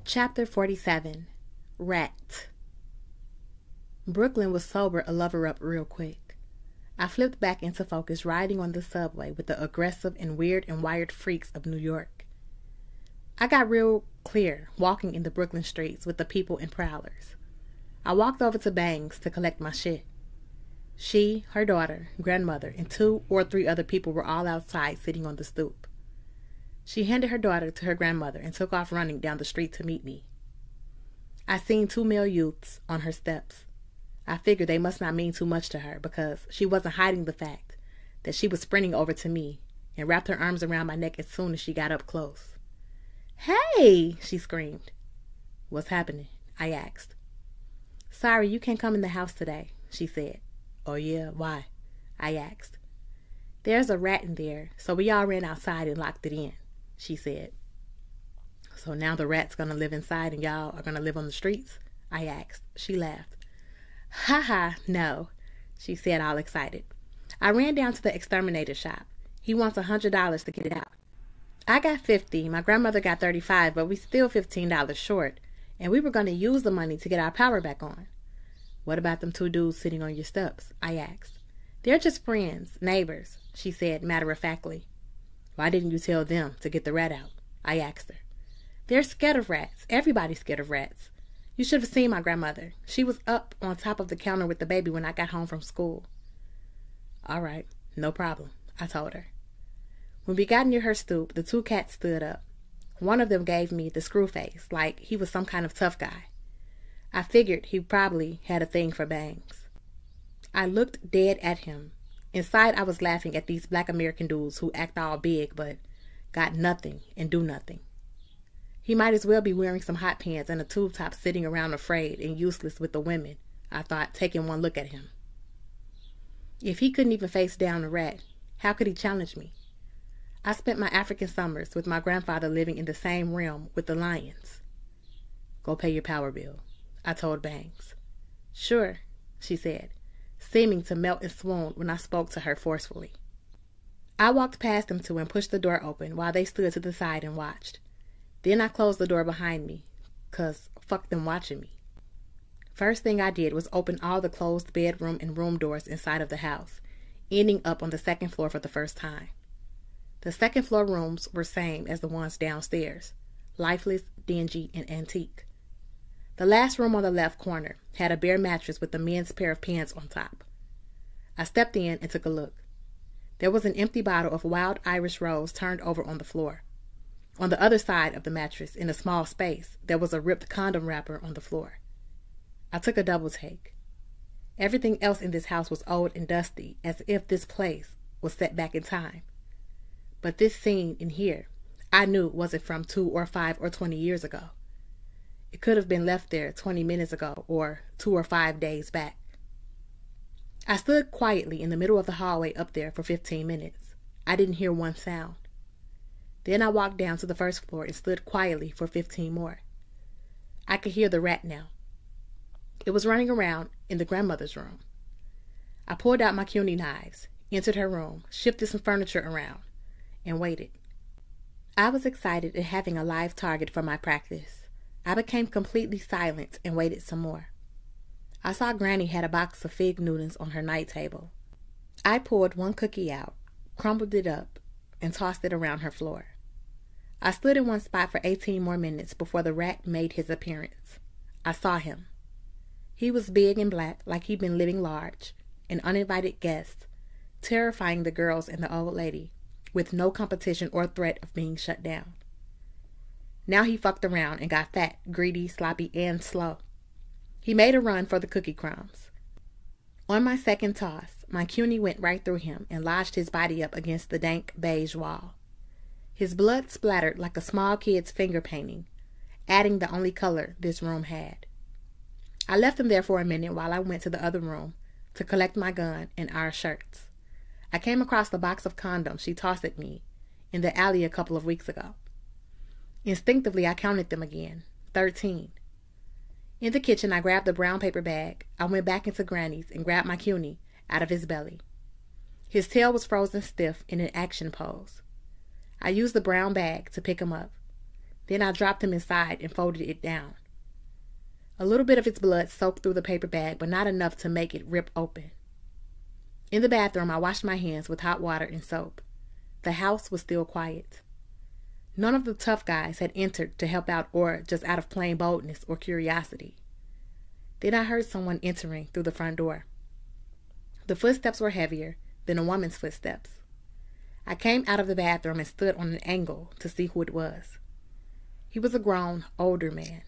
Chapter 47. Rat. Brooklyn was sober a lover up real quick. I flipped back into focus riding on the subway with the aggressive and weird and wired freaks of New York. I got real clear walking in the Brooklyn streets with the people and prowlers. I walked over to Bangs to collect my shit. She, her daughter, grandmother, and 2 or 3 other people were all outside sitting on the stoop. She handed her daughter to her grandmother and took off running down the street to meet me. I seen 2 male youths on her steps. I figured they must not mean too much to her because she wasn't hiding the fact that she was sprinting over to me and wrapped her arms around my neck as soon as she got up close. "Hey!" she screamed. "What's happening?" I asked. "Sorry, you can't come in the house today," she said. "Oh yeah, why?" I asked. "There's a rat in there, so we all ran outside and locked it in," she said. "So now the rat's gonna live inside and y'all are gonna live on the streets?" I asked. She laughed. "Ha ha, no," she said, all excited. "I ran down to the exterminator shop. He wants $100 to get it out. I got $50, my grandmother got $35, but we still $15 short, and we were gonna use the money to get our power back on." "What about them 2 dudes sitting on your steps?" I asked. "They're just friends, neighbors," she said matter-of-factly. "Why didn't you tell them to get the rat out?" I asked her. "They're scared of rats. Everybody's scared of rats. You should have seen my grandmother. She was up on top of the counter with the baby when I got home from school." "All right, no problem," I told her. When we got near her stoop, the 2 cats stood up. One of them gave me the screw face, like he was some kind of tough guy. I figured he probably had a thing for Bangs. I looked dead at him. Inside, I was laughing at these black American dudes who act all big but got nothing and do nothing. He might as well be wearing some hot pants and a tube top sitting around afraid and useless with the women, I thought, taking one look at him. If he couldn't even face down a rat, how could he challenge me? I spent my African summers with my grandfather living in the same realm with the lions. "Go pay your power bill," I told Bangs. "Sure," she said, seeming to melt and swoon when I spoke to her forcefully. I walked past them 2 and pushed the door open while they stood to the side and watched. Then I closed the door behind me, 'cause fuck them watching me. First thing I did was open all the closed bedroom and room doors inside of the house, ending up on the 2nd floor for the first time. The 2nd floor rooms were same as the ones downstairs, lifeless, dingy, and antique. The last room on the left corner had a bare mattress with a men's pair of pants on top. I stepped in and took a look. There was an empty bottle of wild Irish rose turned over on the floor. On the other side of the mattress, in a small space, there was a ripped condom wrapper on the floor. I took a double take. Everything else in this house was old and dusty, as if this place was set back in time. But this scene in here, I knew wasn't from 2 or 5 or 20 years ago. It could have been left there 20 minutes ago or 2 or 5 days back. I stood quietly in the middle of the hallway up there for 15 minutes. I didn't hear one sound. Then I walked down to the 1st floor and stood quietly for 15 more. I could hear the rat now. It was running around in the grandmother's room. I pulled out my CUNY knives, entered her room, shifted some furniture around, and waited. I was excited at having a live target for my practice. I became completely silent and waited some more. I saw Granny had a box of fig Newtons on her night table. I pulled 1 cookie out, crumbled it up, and tossed it around her floor. I stood in one spot for 18 more minutes before the rat made his appearance. I saw him. He was big and black, like he'd been living large, an uninvited guest, terrifying the girls and the old lady, with no competition or threat of being shut down. Now he fucked around and got fat, greedy, sloppy, and slow. He made a run for the cookie crumbs. On my 2nd toss, my CUNY went right through him and lodged his body up against the dank beige wall. His blood splattered like a small kid's finger painting, adding the only color this room had. I left him there for a minute while I went to the other room to collect my gun and our shirts. I came across the box of condoms she tossed at me in the alley a couple of weeks ago. Instinctively, I counted them again, 13. In the kitchen, I grabbed the brown paper bag. I went back into Granny's and grabbed my CUNY out of his belly. His tail was frozen stiff in an action pose. I used the brown bag to pick him up. Then I dropped him inside and folded it down. A little bit of its blood soaked through the paper bag, but not enough to make it rip open. In the bathroom, I washed my hands with hot water and soap. The house was still quiet. None of the tough guys had entered to help out or just out of plain boldness or curiosity. Then I heard someone entering through the front door. The footsteps were heavier than a woman's footsteps. I came out of the bathroom and stood on an angle to see who it was. He was a grown, older man.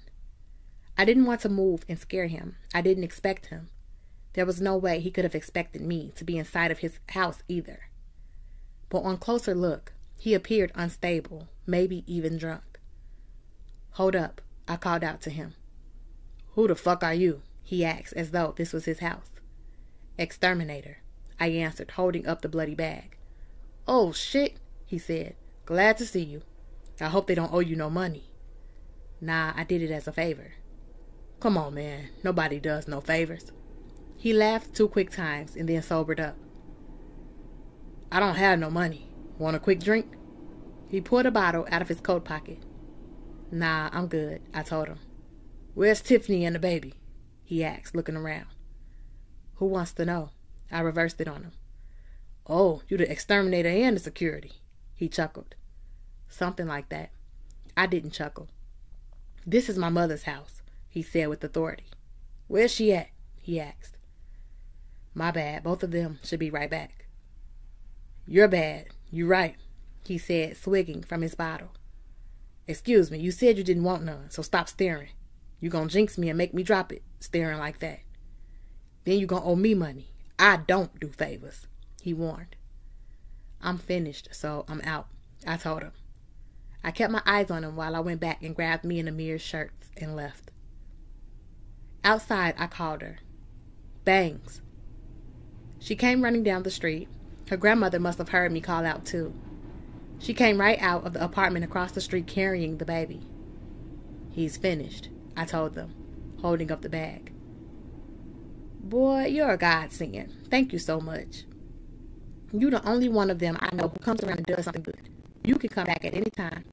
I didn't want to move and scare him. I didn't expect him. There was no way he could have expected me to be inside of his house either. But on closer look, he appeared unstable, maybe even drunk. "Hold up," I called out to him. "Who the fuck are you?" he asked as though this was his house. "Exterminator," I answered, holding up the bloody bag. "Oh shit," he said. "Glad to see you. I hope they don't owe you no money." "Nah, I did it as a favor." "Come on, man. Nobody does no favors." He laughed 2 quick times and then sobered up. "I don't have no money. Want a quick drink?" He pulled a bottle out of his coat pocket. "Nah, I'm good," I told him. "Where's Tiffany and the baby?" he asked, looking around. "Who wants to know?" I reversed it on him. "Oh, you the exterminator and the security," he chuckled. "Something like that." I didn't chuckle. "This is my mother's house," he said with authority. "Where's she at?" he asked. "My bad. Both of them should be right back." "You're bad. You right," he said, swigging from his bottle. "Excuse me, you said you didn't want none, so stop staring. You gonna jinx me and make me drop it, staring like that. Then you gonna owe me money. I don't do favors," he warned. "I'm finished, so I'm out," I told him. I kept my eyes on him while I went back and grabbed me and Amir's shirts and left. Outside, I called her. "Bangs." She came running down the street. Her grandmother must have heard me call out too. She came right out of the apartment across the street carrying the baby. "He's finished," I told them, holding up the bag. "Boy, you're a godsend. Thank you so much. You're the only one of them I know who comes around and does something good. You can come back at any time.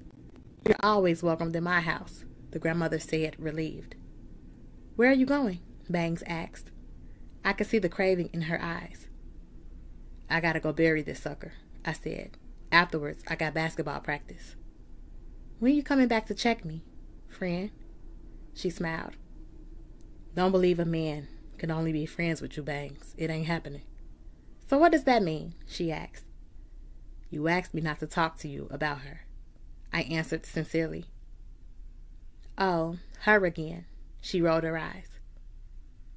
You're always welcomed in my house," the grandmother said, relieved. "Where are you going?" Bangs asked. I could see the craving in her eyes. "I gotta go bury this sucker," I said. "Afterwards, I got basketball practice." "When you coming back to check me, friend?" She smiled. "Don't believe a man can only be friends with you, Bangs. It ain't happening." "So what does that mean?" she asked. "You asked me not to talk to you about her," I answered sincerely. "Oh, her again." She rolled her eyes.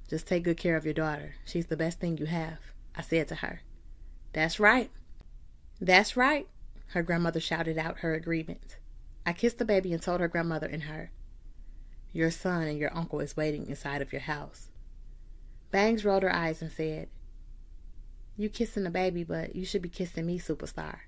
"Just take good care of your daughter. She's the best thing you have," I said to her. "That's right." "That's right," her grandmother shouted out her agreement. I kissed the baby and told her grandmother and her, "Your son and your uncle is waiting inside of your house." Bangs rolled her eyes and said, "You kissing the baby, but you should be kissing me, superstar."